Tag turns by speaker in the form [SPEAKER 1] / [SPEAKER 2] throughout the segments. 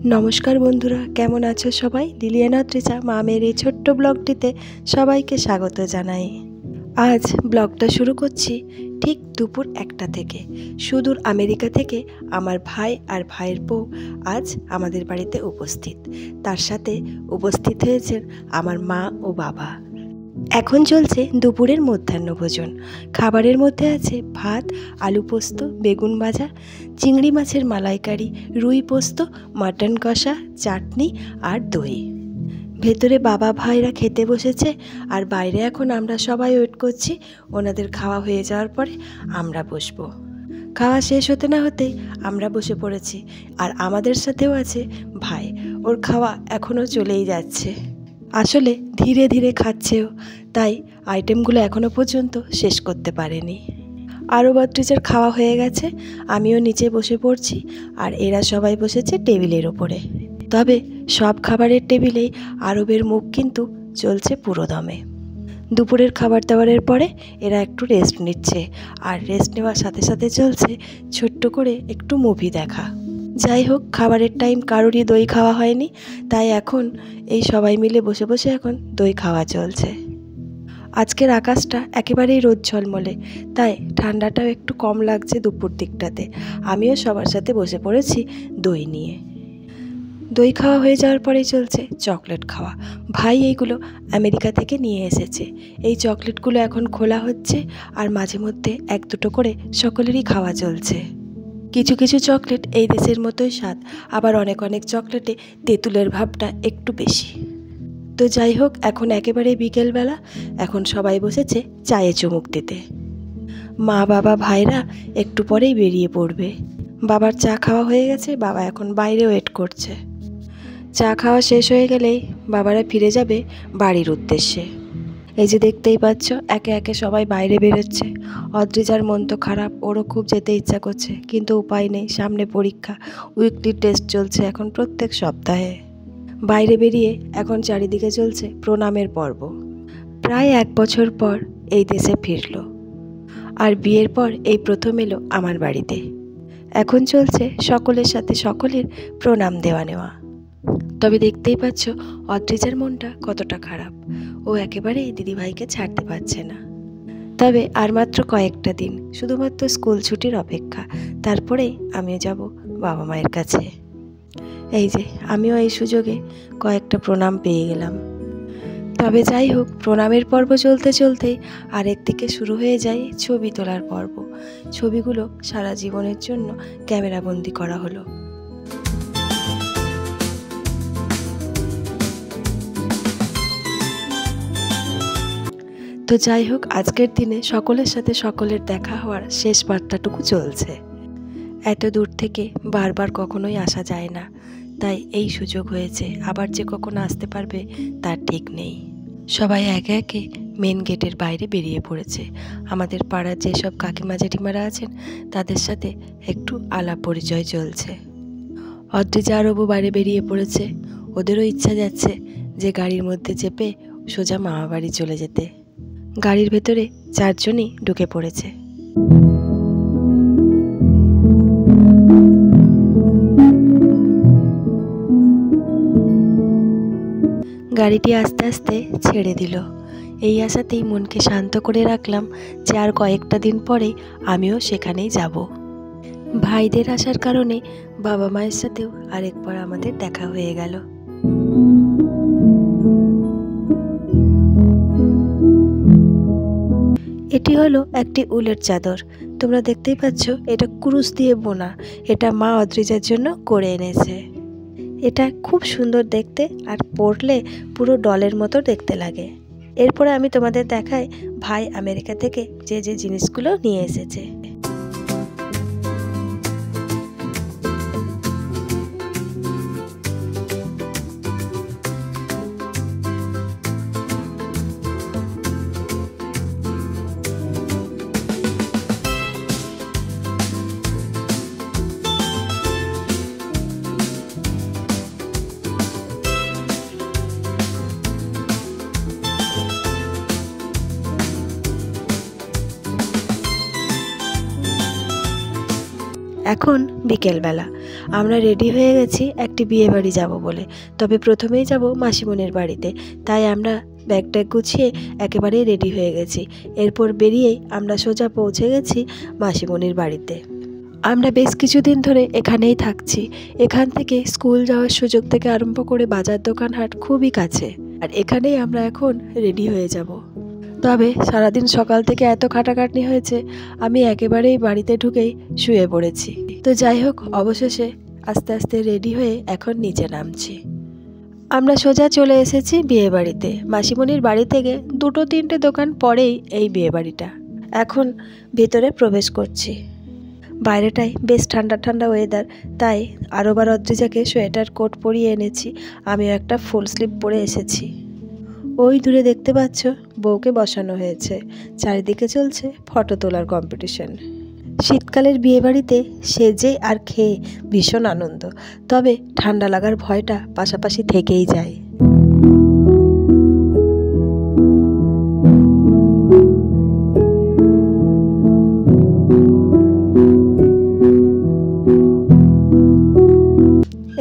[SPEAKER 1] নমস্কার বন্ধুরা, কেমন আছো সবাই? লিলিয়ানা অদ্রিজা মামের এই ছোট্ট ব্লগটিতে সবাইকে স্বাগত জানাই। আজ ব্লগটা শুরু করছি ঠিক দুপুর 1টা থেকে। সুদূর আমেরিকা থেকে আমার ভাই আর ভাইয়ের বউ আজ আমাদের বাড়িতে উপস্থিত। তার সাথে উপস্থিত হয়েছেন আমার মা ও বাবা। এখন চলছে দুপুরের মধ্যাহ্নভোজন। খাবারের মধ্যে আছে ভাত, আলু পোস্ত, বেগুন ভাজা, চিংড়ি মাছের মালাইকারি, রুই পোস্ত, মাটন কষা, চাটনি আর দই। ভেতরে বাবা ভাইরা খেতে বসেছে আর বাইরে এখন আমরা সবাই ওয়েট করছি। ওনাদের খাওয়া হয়ে যাওয়ার পরে আমরা বসবো। খাওয়া শেষ হতে না হতেই আমরা বসে পড়েছি। আর আমাদের সাথেও আছে ভাই, ওর খাওয়া এখনও চলেই যাচ্ছে। আসলে ধীরে ধীরে খাচ্ছেও, তাই আইটেমগুলো এখনও পর্যন্ত শেষ করতে পারেনি। আরব অদ্রিজার খাওয়া হয়ে গেছে, আমিও নিচে বসে পড়ছি আর এরা সবাই বসেছে টেবিলের ওপরে। তবে সব খাবারের টেবিলেই আরবের মুখ কিন্তু চলছে পুরো দমে। দুপুরের খাবার দাবারের পরে এরা একটু রেস্ট নিচ্ছে আর রেস্ট নেওয়ার সাথে সাথে চলছে ছোট্ট করে একটু মুভি দেখা। যাই হোক, খাবারের টাইম কারোরই দই খাওয়া হয়নি, তাই এখন এই সবাই মিলে বসে বসে এখন দই খাওয়া চলছে। আজকের আকাশটা একেবারেই রোদ ঝলমলে, তাই ঠান্ডাটাও একটু কম লাগছে দুপুর দিকটাতে। আমিও সবার সাথে বসে পড়েছি দই নিয়ে। দই খাওয়া হয়ে যাওয়ার পরেই চলছে চকলেট খাওয়া। ভাই এইগুলো আমেরিকা থেকে নিয়ে এসেছে। এই চকলেটগুলো এখন খোলা হচ্ছে আর মাঝে মধ্যে এক দুটো করে সকলেরই খাওয়া চলছে। কিছু কিছু চকলেট এই দেশের মতোই স্বাদ, আবার অনেক অনেক চকলেটে তেঁতুলের ভাবটা একটু বেশি। তো যাই হোক, এখন একেবারে বিকেলবেলা, এখন সবাই বসেছে চায়ে চুমুক দিতে। মা বাবা ভাইরা একটু পরেই বেরিয়ে পড়বে। বাবার চা খাওয়া হয়ে গেছে, বাবা এখন বাইরে ওয়েট করছে। চা খাওয়া শেষ হয়ে গেলেই বাবারা ফিরে যাবে বাড়ির উদ্দেশ্যে। এই যে দেখতেই পাচ্ছ, একে একে সবাই বাইরে বেরোচ্ছে। অদ্রিজার মন তো খারাপ, ওরও খুব যেতে ইচ্ছা করছে, কিন্তু উপায় নেই, সামনে পরীক্ষা, উইকলি টেস্ট চলছে এখন প্রত্যেক সপ্তাহে। বাইরে বেরিয়ে এখন চারিদিকে চলছে প্রণামের পর্ব। প্রায় 1 বছর পর এই দেশে ফিরল, আর বিয়ের পর এই প্রথম এলো আমার বাড়িতে। এখন চলছে সকলের সাথে সকলের প্রণাম দেওয়া নেওয়া। তবে দেখতেই পাচ্ছ অদ্রিজার মনটা কতটা খারাপ, ও একেবারে দিদিভাইকে ছাড়তে পারছে না। তবে আর মাত্র কয়েকটা দিন, শুধুমাত্র স্কুল ছুটির অপেক্ষা, তারপরেই আমিও যাব বাবা মায়ের কাছে। এই যে আমিও এই সুযোগে কয়েকটা প্রণাম পেয়ে গেলাম। তবে যাই হোক, প্রণামের পর্ব চলতে চলতেই আরেকদিকে শুরু হয়ে যায় ছবি তোলার পর্ব। ছবিগুলো সারা জীবনের জন্য ক্যামেরাবন্দি করা হলো। তো যাই হোক, আজকের দিনে সকলের সাথে সকলের দেখা হওয়ার শেষ বার্তাটুকু চলছে। এত দূর থেকে বারবার কখনোই আসা যায় না, তাই এই সুযোগ হয়েছে। আবার যে কখন আসতে পারবে তার ঠিক নেই। সবাই একে একে মেন গেটের বাইরে বেরিয়ে পড়েছে। আমাদের পাড়ার যেসব কাকিমা জেঠিমারা আছেন তাদের সাথে একটু আলাপ পরিচয় চলছে। অদ্রিজা আরবও বাইরে বেরিয়ে পড়েছে। ওদেরও ইচ্ছা যাচ্ছে যে গাড়ির মধ্যে চেপে সোজা মামা বাড়ি চলে যেতে। গাড়ির ভেতরে 4 জনই ঢুকে পড়েছে। গাড়িটি আস্তে আস্তে ছেড়ে দিল। এই আশাতেই মনকে শান্ত করে রাখলাম যে আর কয়েকটা দিন পরেই আমিও সেখানেই যাব। ভাইদের আসার কারণে বাবা মায়ের সাথেও আরেকবার আমাদের দেখা হয়ে গেল। এটি হলো একটি উলের চাদর। তোমরা দেখতেই পাচ্ছ, এটা কুরুশ দিয়ে বোনা। এটা মা অদ্রিজার জন্য করে এনেছে। এটা খুব সুন্দর দেখতে, আর পরলে পুরো ডলের মতো দেখতে লাগে। এরপরে আমি তোমাদের দেখাই ভাই আমেরিকা থেকে যে যে জিনিসগুলো নিয়ে এসেছে। এখন বিকেলবেলা, আমরা রেডি হয়ে গেছি একটি বিয়ে বাড়ি যাবো বলে। তবে প্রথমেই যাব মাসিমণির বাড়িতে, তাই আমরা ব্যাগ ট্যাগ গুছিয়ে একেবারেই রেডি হয়ে গেছি। এরপর বেরিয়েই আমরা সোজা পৌঁছে গেছি মাসিমণির বাড়িতে। আমরা বেশ কিছুদিন ধরে এখানেই থাকছি। এখান থেকে স্কুল যাওয়ার সুযোগ থেকে আরম্ভ করে বাজার দোকান হাট খুবই কাছে, আর এখানেই আমরা এখন রেডি হয়ে যাব। তবে সারাদিন সকাল থেকে এত খাটাখাটনি হয়েছে, আমি একেবারেই বাড়িতে ঢুকেই শুয়ে পড়েছি। তো যাই হোক, অবশেষে আস্তে আস্তে রেডি হয়ে এখন নিচে নামছি। আমরা সোজা চলে এসেছি বিয়ে বাড়িতে। মাসিমণির বাড়ি থেকে 2-3টে দোকান পরেই এই বিয়ে বাড়িটা। এখন ভেতরে প্রবেশ করছি। বাইরেটাই বেশ ঠান্ডা ঠান্ডা ওয়েদার, তাই আরোবার অদ্রিজাকে সোয়েটার কোট পরিয়ে এনেছি। আমিও একটা ফুল স্লিভ পরে এসেছি। ওই দূরে দেখতে পাচ্ছ বউকে বসানো হয়েছে। চারিদিকে চলছে ফটো তোলার কম্পিটিশন। শীতকালের বিয়েবাড়িতে সেজে আর খেয়ে ভীষণ আনন্দ, তবে ঠান্ডা লাগার ভয়টা পাশাপাশি থেকেই যায়।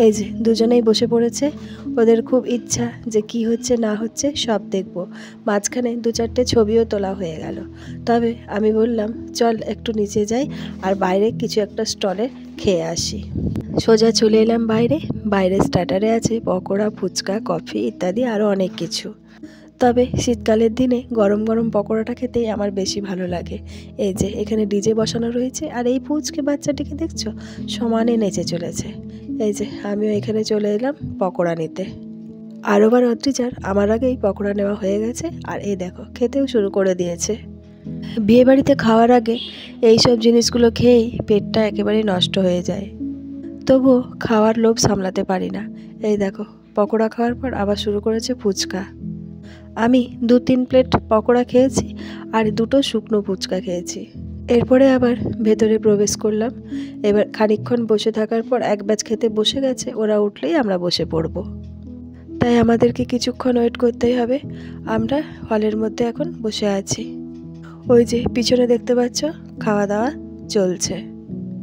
[SPEAKER 1] এই যে দুজনেই বসে পড়েছে। ওদের খুব ইচ্ছা যে কি হচ্ছে না হচ্ছে সব দেখব। মাঝখানে 2-4টে ছবিও তোলা হয়ে গেল। তবে আমি বললাম চল একটু নিচে যাই আর বাইরে কিছু একটা স্টলে খেয়ে আসি। সোজা চলে এলাম বাইরে। বাইরে স্টার্টারে আছে পকোড়া, ফুচকা, কফি ইত্যাদি আরও অনেক কিছু। তবে শীতকালের দিনে গরম গরম পকোড়াটা খেতেই আমার বেশি ভালো লাগে। এই যে এখানে ডিজে বসানো রয়েছে, আর এই পুচকে বাচ্চাটিকে দেখছো সমানে নেচে চলেছে। এই যে আমিও এখানে চলে এলাম পকোড়া নিতে। আরোবার অদ্রিজার আমার আগেই পকোড়া নেওয়া হয়ে গেছে, আর এই দেখো খেতেও শুরু করে দিয়েছে। বিয়েবাড়িতে খাওয়ার আগে এই সব জিনিসগুলো খেয়েই পেটটা একেবারেই নষ্ট হয়ে যায়, তবুও খাওয়ার লোভ সামলাতে পারি না। এই দেখো পকোড়া খাওয়ার পর আবার শুরু করেছে ফুচকা। আমি 2-3 প্লেট পকোড়া খেয়েছি আর 2টো শুকনো ফুচকা খেয়েছি। এরপরে আবার ভেতরে প্রবেশ করলাম। এবার খানিকক্ষণ বসে থাকার পর এক ব্যাচ খেতে বসে গেছে, ওরা উঠলেই আমরা বসে পড়ব। তাই আমাদেরকে কিছুক্ষণ ওয়েট করতেই হবে। আমরা হলের মধ্যে এখন বসে আছি। ওই যে পিছনে দেখতে পাচ্ছ খাওয়া দাওয়া চলছে,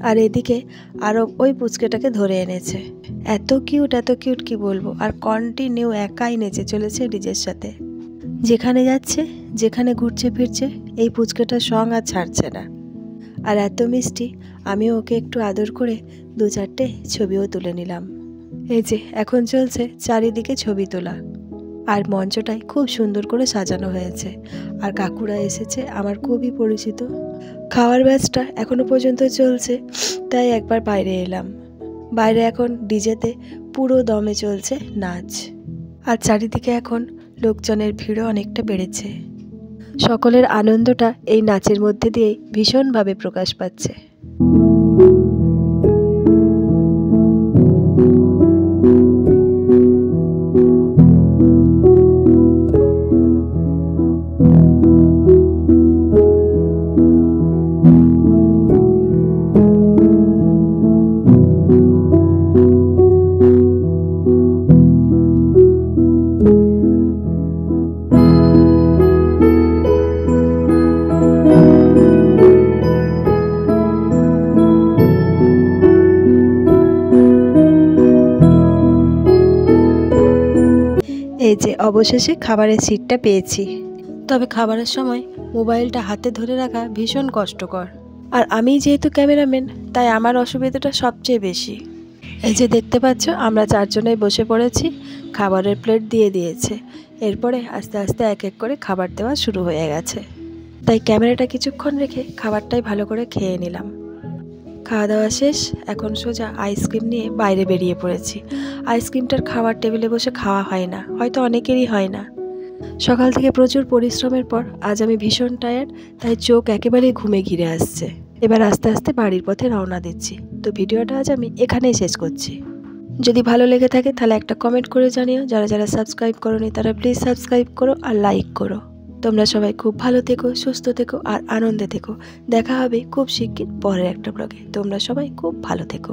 [SPEAKER 1] আর এদিকে আরও ওই পুচকেটাকে ধরে এনেছে। এত কিউট কি বলবো। আর কন্টিনিউ একাই নেচে চলেছে ডিজের সাথে। যেখানে যাচ্ছে, যেখানে ঘুরছে ফিরছে, এই পুচকেটার সঙ্গ আর ছাড়ছে না। আর এত মিষ্টি, আমি ওকে একটু আদর করে 2-4টে ছবিও তুলে নিলাম। এই যে এখন চলছে চারিদিকে ছবি তোলা, আর মঞ্চটাই খুব সুন্দর করে সাজানো হয়েছে। আর কাকুরা এসেছে আমার খুবই পরিচিত। খাওয়ার ব্যাচটা এখনো পর্যন্ত চলছে, তাই একবার বাইরে এলাম। বাইরে এখন ডিজেতে পুরো দমে চলছে নাচ, আর চারিদিকে এখন লোকজনের ভিড়ও অনেকটা বেড়েছে। সকলের আনন্দটা এই নাচের মধ্যে দিয়েই ভীষণভাবে প্রকাশ পাচ্ছে। এই যে অবশেষে খাবারের সিটটা পেয়েছি। তবে খাবারের সময় মোবাইলটা হাতে ধরে রাখা ভীষণ কষ্টকর, আর আমি যেহেতু ক্যামেরাম্যান তাই আমার অসুবিধাটা সবচেয়ে বেশি। এই যে দেখতে পাচ্ছ আমরা 4 জনেই বসে পড়েছি। খাবারের প্লেট দিয়ে দিয়েছে। এরপরে আস্তে আস্তে এক এক করে খাবার দেওয়া শুরু হয়ে গেছে, তাই ক্যামেরাটা কিছুক্ষণ রেখে খাবারটাই ভালো করে খেয়ে নিলাম। খাওয়া দাওয়া শেষ। এখন সোজা আইসক্রিম নিয়ে বাইরে বেরিয়ে পড়েছি। আইসক্রিমটার খাওয়ার টেবিলে বসে খাওয়া হয় না, হয়তো অনেকেরই হয় না। সকাল থেকে প্রচুর পরিশ্রমের পর আজ আমি ভীষণ টায়ার্ড, তাই চোখ একেবারেই ঘুমে ঘিরে আসছে। এবার আস্তে আস্তে বাড়ির পথে রওনা দিচ্ছি। তো ভিডিওটা আজ আমি এখানেই শেষ করছি। যদি ভালো লেগে থাকে তাহলে একটা কমেন্ট করে জানিও। যারা যারা সাবস্ক্রাইব করোনি তারা প্লিজ সাবস্ক্রাইব করো আর লাইক করো। তোমরা সবাই খুব ভালো থেকো, সুস্থ থেকো আর আনন্দে থেকো। দেখা হবে খুব শিগগির পরের একটা ব্লগে। তোমরা সবাই খুব ভালো থেকো।